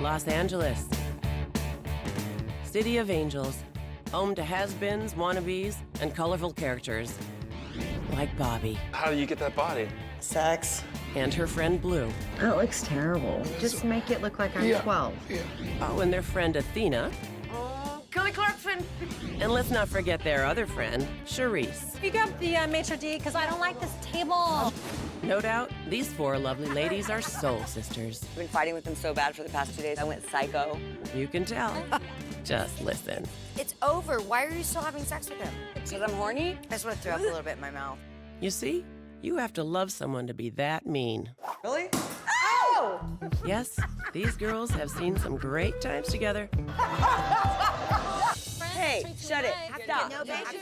Los Angeles. City of Angels, home to has-beens, wannabes, and colorful characters. Like Bobbie. How do you get that body? Sex. And her friend Blue. That looks terrible. Just make it look like I'm 12. Yeah. Oh, and their friend Athena. Kelly Clarkson. And let's not forget their other friend, Sharise. Pick up the maitre d', because I don't like this table. No doubt, these four lovely ladies are soul sisters. I've been fighting with them so bad for the past 2 days, I went psycho. You can tell. Just listen. It's over. Why are you still having sex with him? Because I'm horny? I just want to throw up a little bit in my mouth. You see, you have to love someone to be that mean. Really? Oh! Yes, these girls have seen some great times together. Hey, shut it. Stop.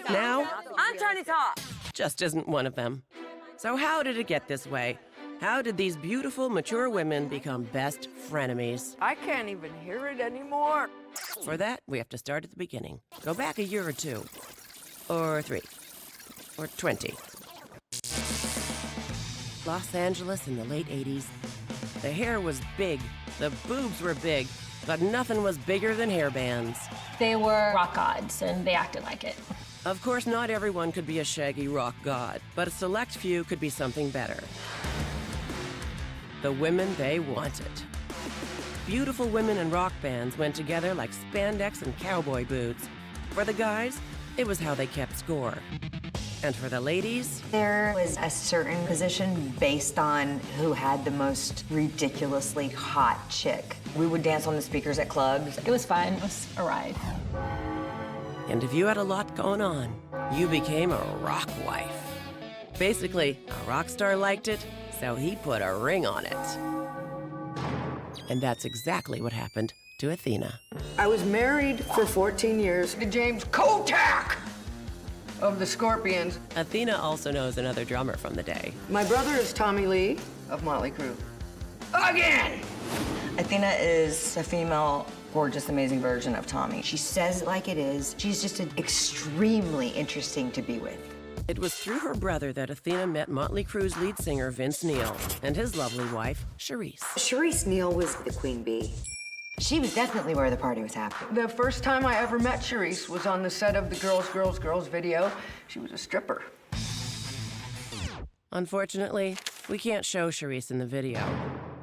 Now, I'm trying to talk. just isn't one of them. So how did it get this way? How did these beautiful, mature women become best frenemies? I can't even hear it anymore. For that, we have to start at the beginning. Go back a year or two, or 3, or 20. Los Angeles in the late 80s. The hair was big, the boobs were big, but nothing was bigger than hairbands. They were rock gods, and they acted like it. Of course, not everyone could be a shaggy rock god, but a select few could be something better. The women they wanted. Beautiful women in rock bands went together like spandex and cowboy boots. For the guys, it was how they kept score. And for the ladies, there was a certain position based on who had the most ridiculously hot chick. We would dance on the speakers at clubs. It was fun. It was a ride. and if you had a lot going on, you became a rock wife. Basically, a rock star liked it, so he put a ring on it. And that's exactly what happened to Athena. I was married for 14 years to James Kotak of the Scorpions. Athena also knows another drummer from the day. My brother is Tommy Lee of Motley Crue. Again! Athena is a female, gorgeous, amazing version of Tommy. She says it like it is. She's just extremely interesting to be with. It was through her brother that Athena met Motley Crue's lead singer, Vince Neil, and his lovely wife, Sharise. Sharise Neal was the queen bee. She was definitely where the party was happening. The first time I ever met Sharise was on the set of the Girls, Girls, Girls video. She was a stripper. Unfortunately, we can't show Sharise in the video.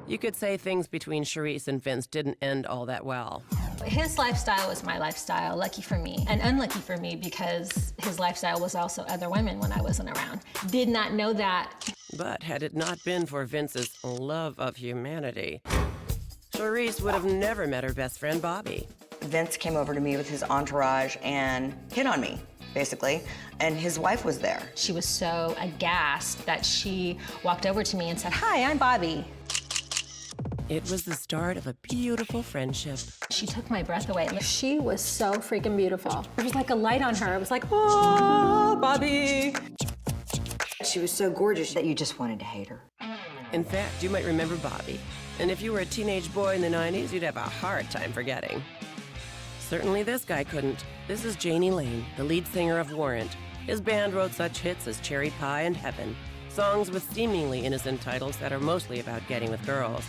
You could say things between Sharise and Vince didn't end all that well. His lifestyle was my lifestyle, lucky for me, and unlucky for me because his lifestyle was also other women when I wasn't around. Did not know that. But had it not been for Vince's love of humanity, Sharise would have never met her best friend, Bobbie. Vince came over to me with his entourage and hit on me, basically, and his wife was there. She was so aghast that she walked over to me and said, "Hi, I'm Bobbie." It was the start of a beautiful friendship. She took my breath away. She was so freaking beautiful. There was like a light on her. It was like, oh, Bobbie. She was so gorgeous that you just wanted to hate her. In fact, you might remember Bobbie. And if you were a teenage boy in the 90s, you'd have a hard time forgetting. Certainly this guy couldn't. This is Janie Lane, the lead singer of Warrant. His band wrote such hits as Cherry Pie and Heaven, songs with seemingly innocent titles that are mostly about getting with girls.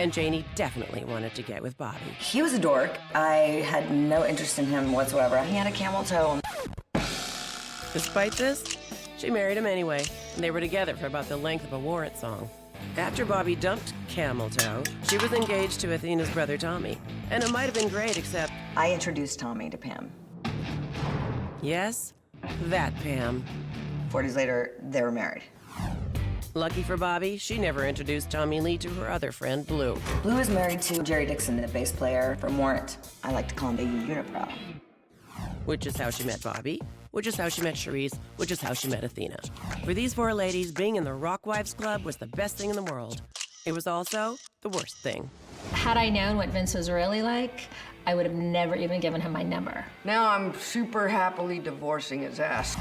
And Janie definitely wanted to get with Bobbie. He was a dork. I had no interest in him whatsoever. He had a camel toe. Despite this, she married him anyway, and they were together for about the length of a Warrant song. After Bobbie dumped Camel Toe, she was engaged to Athena's brother Tommy, and it might have been great, except... I introduced Tommy to Pam. Yes, that Pam. 4 days later, they were married. Lucky for Bobbie, she never introduced Tommy Lee to her other friend, Blue. Blue is married to Jerry Dixon, the bass player from Warrant. I like to call him the unibrow. Which is how she met Bobbie, which is how she met Sharise, which is how she met Athena. For these four ladies, being in the Rock Wives Club was the best thing in the world. It was also the worst thing. Had I known what Vince was really like, I would have never even given him my number. Now I'm super happily divorcing his ass.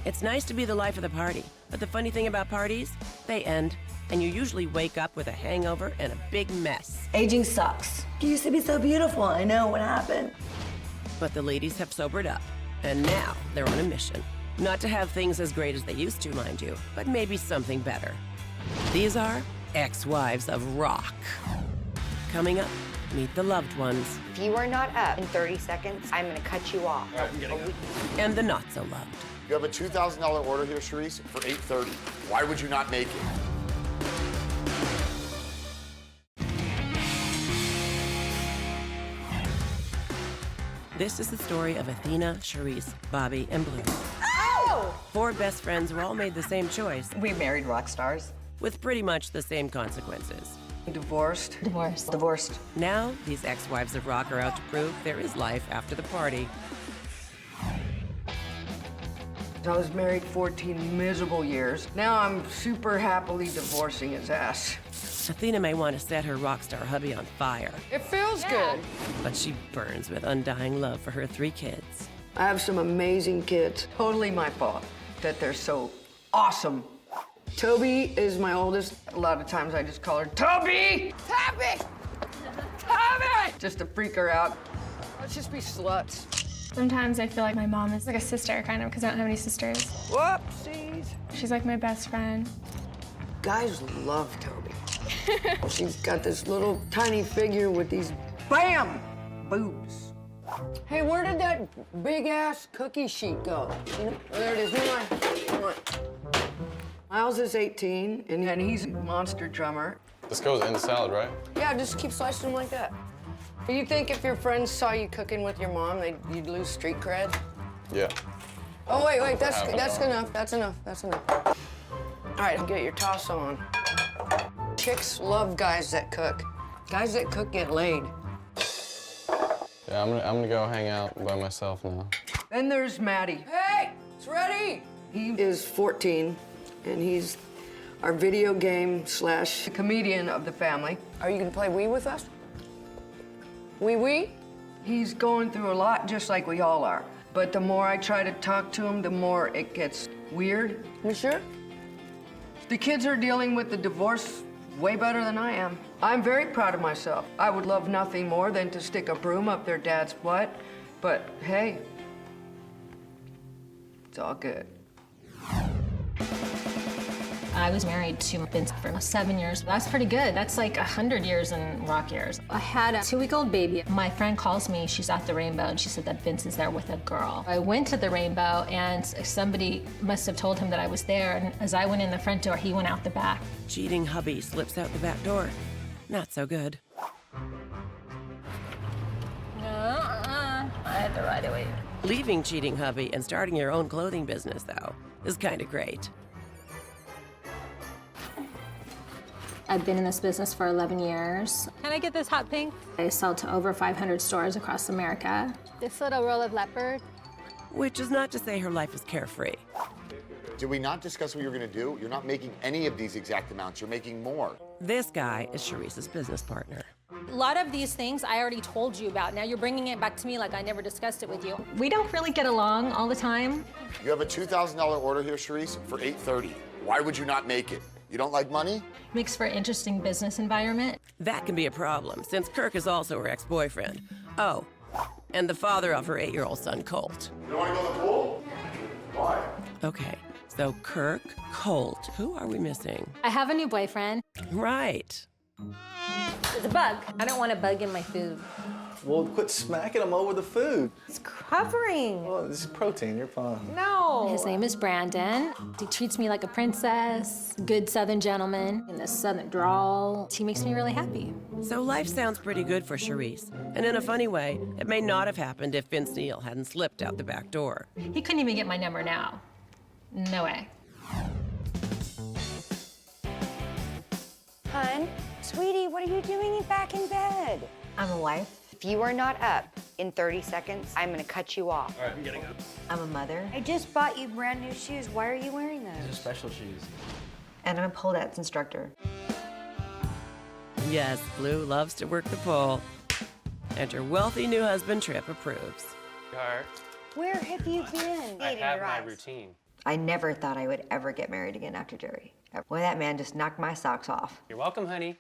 It's nice to be the life of the party, but the funny thing about parties, they end, and you usually wake up with a hangover and a big mess. Aging sucks. You used to be so beautiful. I know what happened. But the ladies have sobered up, and now they're on a mission. Not to have things as great as they used to, mind you, but maybe something better. These are ex-wives of rock. Coming up meet the loved ones. If you are not up in 30 seconds, I'm gonna cut you off. And the not so loved. You have a $2,000 order here, Sharise, for $830. Why would you not make it? This is the story of Athena, Sharise, Bobbie, and Blue. Oh! 4 best friends who all made the same choice, We married rock stars. with pretty much the same consequences. Divorced. Divorced. Now, these ex-wives of rock are out to prove there is life after the party. I was married 14 miserable years. Now I'm super happily divorcing his ass. Athena may want to set her rock star hubby on fire, It feels good. but she burns with undying love for her 3 kids. I have some amazing kids. Totally my fault that they're so awesome. Toby is my oldest. A lot of times I just call her Toby! Toby! Toby! Just to freak her out. Let's just be sluts. Sometimes I feel like my mom is like a sister, kind of, because I don't have any sisters. Whoopsies. She's like my best friend. Guys love Toby. She's got this little tiny figure with these BAM! Boobs. Hey, where did that big-ass cookie sheet go? You know, oh, there it is. Come on. Miles is 18, and he's a monster drummer. This goes in the salad, right? Yeah, just keep slicing them like that. You think if your friends saw you cooking with your mom, you'd lose street cred? Yeah. Oh, wait, that's enough. That's enough. All right, get your toss on. Chicks love guys that cook. Guys that cook get laid. Yeah, I'm gonna go hang out by myself now. Then there's Maddie. Hey, it's ready. He is 14, and he's our video game / comedian of the family. Are you gonna play Wii with us? Wii? He's going through a lot, just like we all are. But the more I try to talk to him, the more it gets weird. You sure? The kids are dealing with the divorce way better than I am. I'm very proud of myself. I would love nothing more than to stick a broom up their dad's butt. But hey, it's all good. I was married to Vince for 7 years. That's pretty good. That's like 100 years in rock years. I had a 2-week-old baby. My friend calls me, she's at the Rainbow, and she said that Vince is there with a girl. I went to the Rainbow, and somebody must have told him that I was there, and as I went in the front door, he went out the back. Cheating hubby slips out the back door. Not so good. I had the right away. Leaving cheating hubby and starting your own clothing business, though, is kind of great. I've been in this business for 11 years. Can I get this hot pink? I sell to over 500 stores across America. This little roll of leopard? Which is not to say her life is carefree. Did we not discuss what you're gonna do? You're not making any of these exact amounts. You're making more. This guy is Sharice's business partner. A lot of these things I already told you about. Now you're bringing it back to me like I never discussed it with you. We don't really get along all the time. You have a $2,000 order here, Sharise, for $830. Why would you not make it? You don't like money? Makes for an interesting business environment. That can be a problem, since Kirk is also her ex-boyfriend. Oh, and the father of her 8-year-old son, Colt. You don't want to go in the pool? Why? Okay, so Kirk, Colt, who are we missing? I have a new boyfriend. Right. It's a bug. I don't want a bug in my food. Well, quit smacking them over the food. It's covering. Well, this is protein. You're fine. No. His name is Brandon. He treats me like a princess, good Southern gentleman, in the Southern drawl. He makes me really happy. So life sounds pretty good for Sharice. And in a funny way, it may not have happened if Vince Neil hadn't slipped out the back door. He couldn't even get my number now. No way. Hun, sweetie, what are you doing back in bed? I'm a wife. If you are not up in 30 seconds, I'm gonna cut you off. All right, I'm getting up. I'm a mother. I just bought you brand new shoes. Why are you wearing those? These are special shoes. And I'm a pole dance instructor. Yes, Blue loves to work the pole. And her wealthy new husband, Trip, approves. Where have you been? I have my routine. I never thought I would ever get married again after Jerry. Boy, that man just knocked my socks off. You're welcome, honey.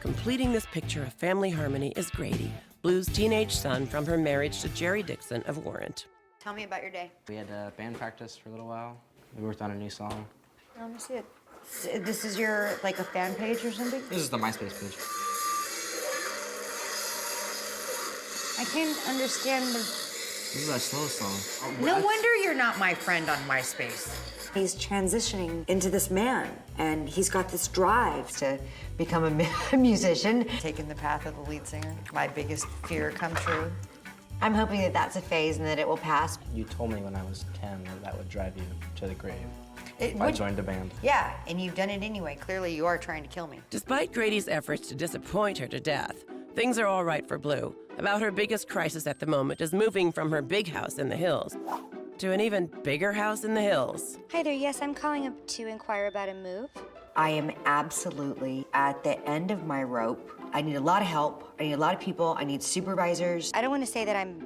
Completing this picture of family harmony is Grady, Blue's teenage son from her marriage to Jerry Dixon of Warrant. Tell me about your day. We had band practice for a little while. We worked on a new song. Let me see it. This is your, like, a fan page or something? This is the MySpace page. I can't understand the... This is our slow song. No wonder you're not my friend on MySpace. He's transitioning into this man, and he's got this drive to become a musician. Taking the path of the lead singer, my biggest fear come true. I'm hoping that that's a phase and that it will pass. You told me when I was 10 that would drive you to the grave. It I would- joined a band. Yeah, and you've done it anyway. Clearly, you are trying to kill me. Despite Grady's efforts to disappoint her to death, things are all right for Blue. About her biggest crisis at the moment is moving from her big house in the hills to an even bigger house in the hills. Hi there, yes, I'm calling up to inquire about a move. I am absolutely at the end of my rope. I need a lot of help. I need a lot of people. I need supervisors. I don't want to say that I'm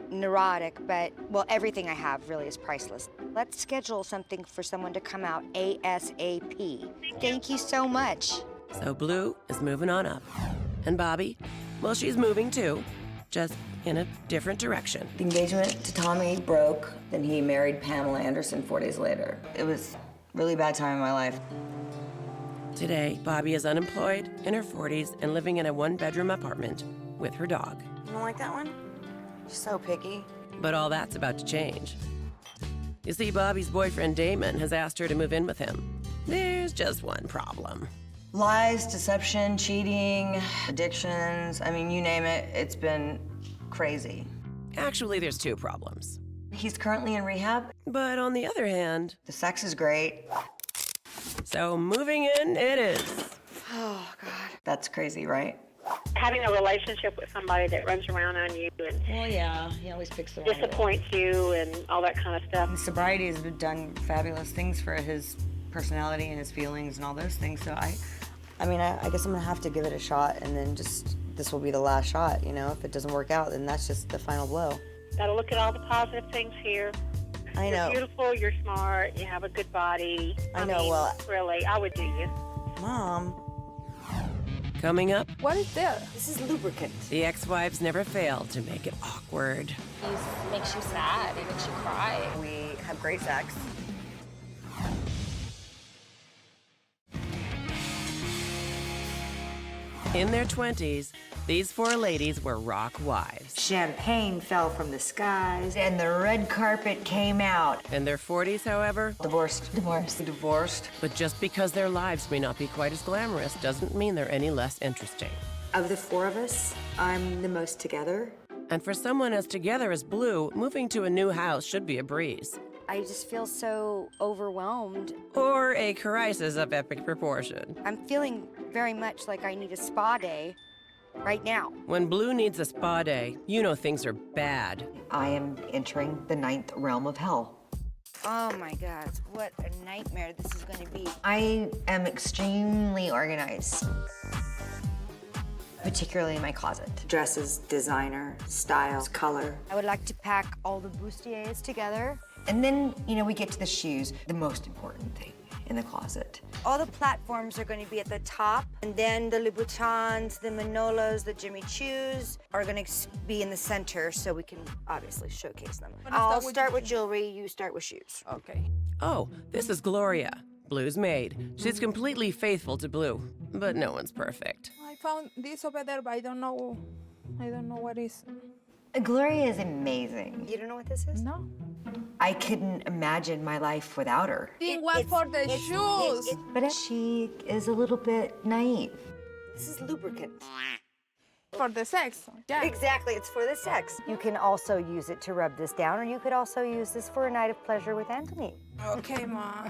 neurotic, but, well, everything I have really is priceless. Let's schedule something for someone to come out ASAP. Thank you so much. So Blue is moving on up. And Bobbie, well, she's moving too, just in a different direction. The engagement to Tommy broke, then he married Pamela Anderson 4 days later. It was a really bad time in my life. Today, Bobbie is unemployed, in her 40s, and living in a one-bedroom apartment with her dog. You don't like that one? You're so picky. But all that's about to change. You see, Bobbie's boyfriend Damon has asked her to move in with him. There's just one problem. Lies, deception, cheating, addictions, I mean, you name it, it's been crazy. Actually, there's two problems. He's currently in rehab. But on the other hand, the sex is great. So moving in it is. Oh, God. That's crazy, right? Having a relationship with somebody that runs around on you and well, yeah, he always picks the wrong disappoints you and all that kind of stuff. Sobriety has done fabulous things for his personality and his feelings and all those things. So I mean, I guess I'm gonna have to give it a shot, and then this will be the last shot. You know, if it doesn't work out, then that's just the final blow. Gotta look at all the positive things here. I know. You're beautiful, you're smart, you have a good body. I know, mean, well... really, I would do you. Mom. Coming up, What is this? This is lubricant. the ex-wives never fail to make it awkward. He makes you sad, he makes you cry. We have great sex. In their 20s, these four ladies were rock wives. Champagne fell from the skies, and the red carpet came out. In their 40s, however, Divorced. Divorced. but just because their lives may not be quite as glamorous doesn't mean they're any less interesting. Of the four of us, I'm the most together. And for someone as together as Blue, moving to a new house should be a breeze. I just feel so overwhelmed. Or a crisis of epic proportion. I'm feeling very much like I need a spa day right now. When Blue needs a spa day, you know things are bad. I am entering the 9th realm of hell. Oh my God, what a nightmare this is going to be. I am extremely organized, particularly in my closet. Dresses, designer, styles, color. I would like to pack all the bustiers together. And then, you know, we get to the shoes, the most important thing in the closet. All the platforms are going to be at the top, and then the Louboutins, the Manolos, the Jimmy Choos are going to be in the center, so we can obviously showcase them. I'll start with jewelry, you start with shoes. Okay. Oh, this is Gloria, Blue's maid. She's completely faithful to Blue, but no one's perfect. I found this over there, but I don't know what is. Gloria is amazing. You don't know what this is? No. I couldn't imagine my life without her. Think what for the shoes? But she is a little bit naive. This is lubricant. For the sex. Yeah. Exactly, it's for the sex. You can also use it to rub this down, or you could also use this for a night of pleasure with Anthony. Okay, Ma.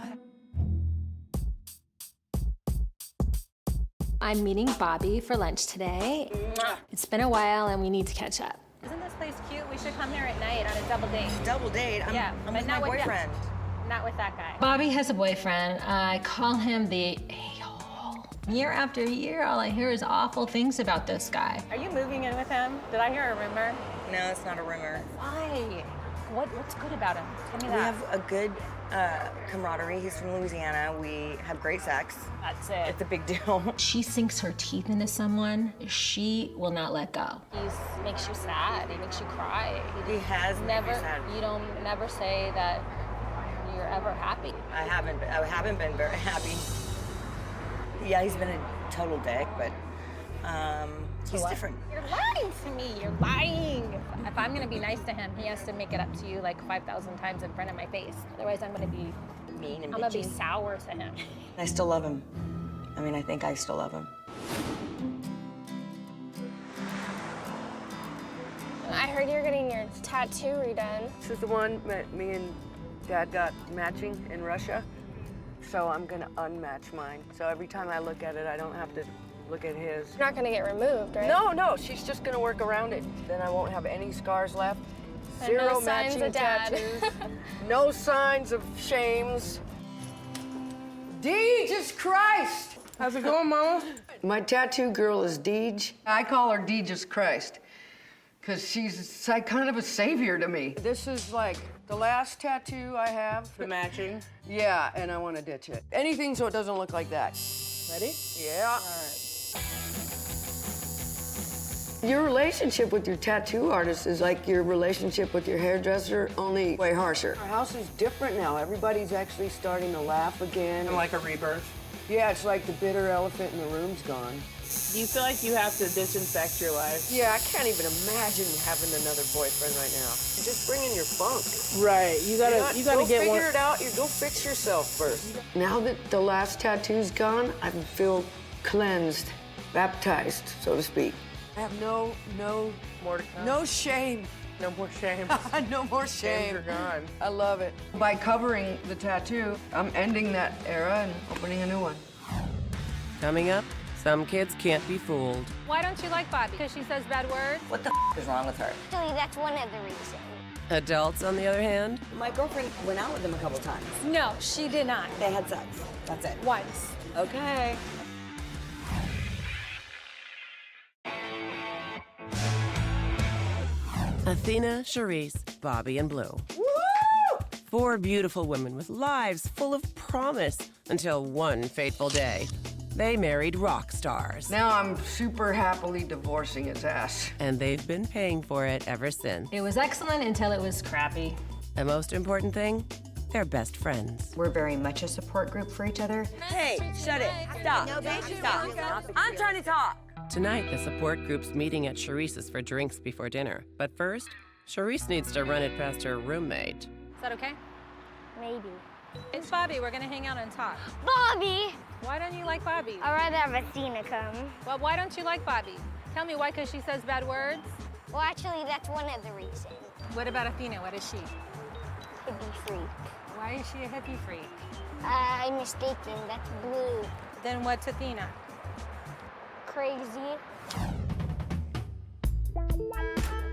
I'm meeting Bobbie for lunch today. It's been a while and we need to catch up. Isn't this place cute? We should come here at night on a double date. Double date? I'm with my boyfriend. Not with that guy. Bobbie has a boyfriend. I call him the a-hole. Year after year, all I hear is awful things about this guy. Are you moving in with him? Did I hear a rumor? No, it's not a rumor. Why? What's good about him? Tell me We that. have a good camaraderie. He's from Louisiana. We have great sex. That's it. It's a big deal. She sinks her teeth into someone, she will not let go. He makes you sad. He makes you cry. He has never. made me sad. You don't never say that you're ever happy. I haven't been very happy. Yeah, he's been a total dick, but He's different. You're lying to me. You're lying. If I'm gonna be nice to him, he has to make it up to you like 5,000 times in front of my face. Otherwise, I'm gonna be mean and I'm gonna be bitchy. sour to him. I still love him. I mean, I think I still love him. I heard you're getting your tattoo redone. This is the one that me and Dad got matching in Russia. So I'm gonna unmatch mine. So every time I look at it, I don't have to look at his. You're not gonna get removed, right? No, she's just gonna work around it. Then I won't have any scars left. And Zero no signs matching of dad. tattoos. No signs of shames. Jesus Christ! How's it going, Mama? My tattoo girl is Deej. I call her Deejus Christ, because she's like kind of a savior to me. This is like the last tattoo I have. The matching? Yeah, and I want to ditch it. Anything so it doesn't look like that. Ready? Yeah. All right. Your relationship with your tattoo artist is like your relationship with your hairdresser, only way harsher. Our house is different now. Everybody's actually starting to laugh again. And like a rebirth? Yeah, it's like the bitter elephant in the room's gone. Do you feel like you have to disinfect your life? Yeah, I can't even imagine having another boyfriend right now. Just bring in your funk. Right, you gotta get one. Go figure it out. You go fix yourself first. Now that the last tattoo's gone, I feel cleansed, baptized, so to speak. I have no More to come. no shame. No more shame. No more shame. Shames are gone. I love it. By covering the tattoo, I'm ending that era and opening a new one. Coming up, some kids can't be fooled. Why don't you like Bobbie? Because she says bad words? What the is wrong with her? Actually, that's one of the reasons. Adults, on the other hand, My girlfriend went out with him a couple times. No, she did not. They had sex. That's it. Once. Okay. Athena, Sharise, Bobbie, and Blue. Woo! 4 beautiful women with lives full of promise until one fateful day. They married Rockstars. Now I'm super happily divorcing his ass. And they've been paying for it ever since. It was excellent until it was crappy. The most important thing, they're best friends. We're very much a support group for each other. Hey, shut it. Stop. Stop. I'm trying to talk. Tonight, the support group's meeting at Sharice's for drinks before dinner. But first, Sharise needs to run it past her roommate. Is that okay? Maybe. It's Bobbie. We're gonna hang out and talk. Bobbie! Why don't you like Bobbie? I'd rather have Athena come. Well, why don't you like Bobbie? Tell me why, because she says bad words? Well, actually, that's one of the reasons. What about Athena? What is she? Hippie freak. Why is she a hippie freak? I'm mistaken. That's Blue. Then what's Athena? Crazy.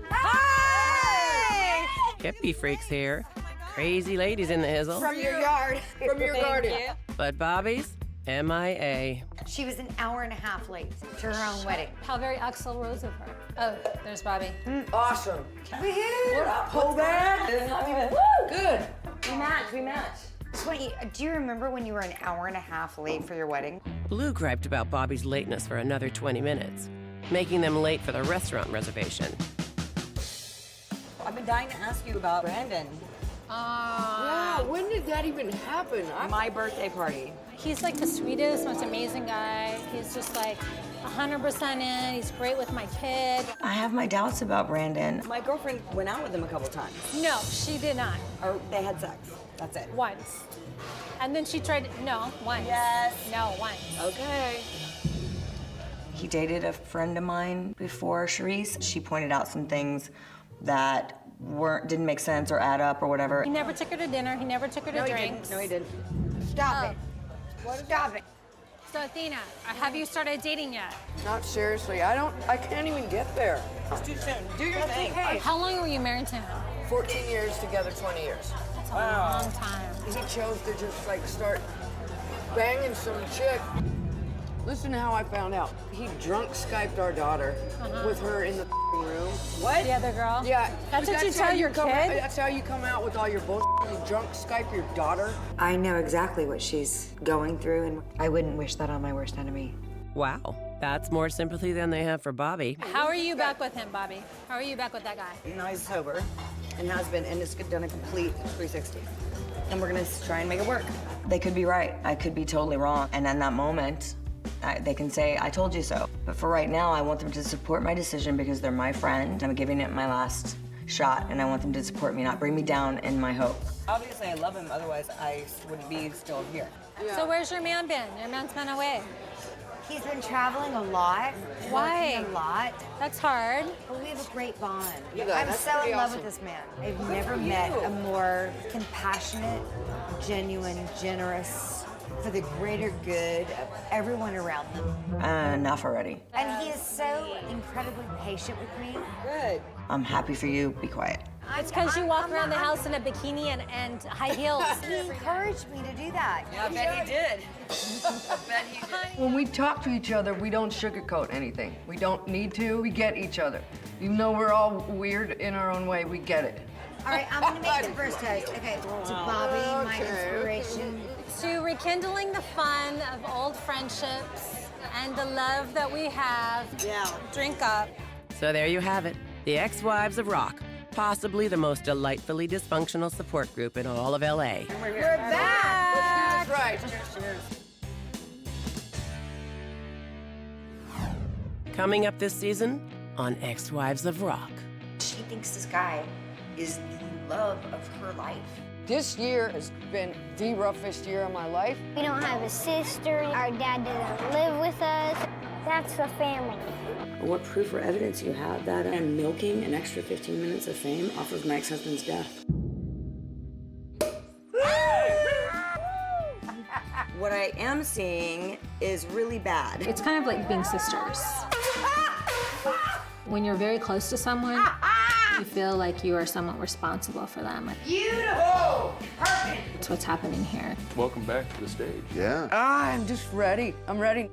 Hi! Hippie freaks here. Crazy ladies in the hizzle. From your yard. From your garden. But Bobbie's MIA. She was an hour and a half late to her own wedding. How very Axl Rose of her. Oh, there's Bobbie. Awesome. We hit it. What up, Hobad? Good. We match. Sweetie, do you remember when you were an hour and a half late for your wedding? Blue griped about Bobbie's lateness for another 20 minutes, making them late for the restaurant reservation. I've been dying to ask you about Brandon. Yeah, when did that even happen? My birthday party. He's like the sweetest, most amazing guy. He's just like 100% in. He's great with my kid. I have my doubts about Brandon. My girlfriend went out with him a couple times. No, she did not. Or they had sex. That's it. Once. And then she tried, no, once. Yes. No, once. Okay. He dated a friend of mine before Sharise. She pointed out some things that didn't make sense or add up or whatever. He never took her to dinner. He never took her to drinks. No, he didn't. Stop it. Stop it. So Athena, have you started dating yet? Not seriously. I can't even get there. It's too soon. Do your thing. Hey. How long were you married to him? 14 years together, 20 years. That's a long time. He chose to just like start banging some chick. Listen to how I found out. He drunk Skyped our daughter with her in the room. What? The other girl? Yeah. That's what you tell your kid? That's how you come out with all your bullshit. You drunk Skype your daughter. I know exactly what she's going through, and I wouldn't wish that on my worst enemy. Wow, that's more sympathy than they have for Bobbie. How are you back with him, Bobbie? How are you back with that guy? Now he's sober and has been, and has done a complete 360. And we're gonna try and make it work. They could be right. I could be totally wrong. And in that moment, They can say, I told you so. But for right now, I want them to support my decision because they're my friend. I'm giving it my last shot, and I want them to support me, not bring me down in my hope. Obviously, I love him, otherwise I wouldn't be still here. So where's your man been? Your man's been away. He's been traveling a lot. Why? Working a lot. That's hard. But we have a great bond. You guys, I'm that's so pretty in love awesome. with this man. I've never met a more compassionate, genuine, generous, for the greater good of everyone around them. Enough already. And he is so incredibly patient with me. Good. I'm happy for you. Be quiet. It's because you walk around the house in a bikini and high heels. He encouraged me to do that. Yeah, I bet he did. I bet he did. When we talk to each other, we don't sugarcoat anything. We don't need to. We get each other. Even though we're all weird in our own way, we get it. All right, I'm gonna make the first toast. Okay, to Bobbie, my inspiration. To rekindling the fun of old friendships and the love that we have. Yeah. Drink up. So there you have it, the ex-wives of rock. Possibly the most delightfully dysfunctional support group in all of LA. We're back! Let's do this right. Coming up this season on Ex-Wives of Rock. She thinks this guy is the love of her life. This year has been the roughest year of my life. We don't have a sister. Our dad doesn't live with us. That's the family. What proof or evidence you have that I'm milking an extra 15 minutes of fame off of my ex-husband's death? What I am seeing is really bad. It's kind of like being sisters. When you're very close to someone, you feel like you are somewhat responsible for them. Beautiful! Perfect! That's what's happening here. Welcome back to the stage. Yeah. I'm just ready. I'm ready.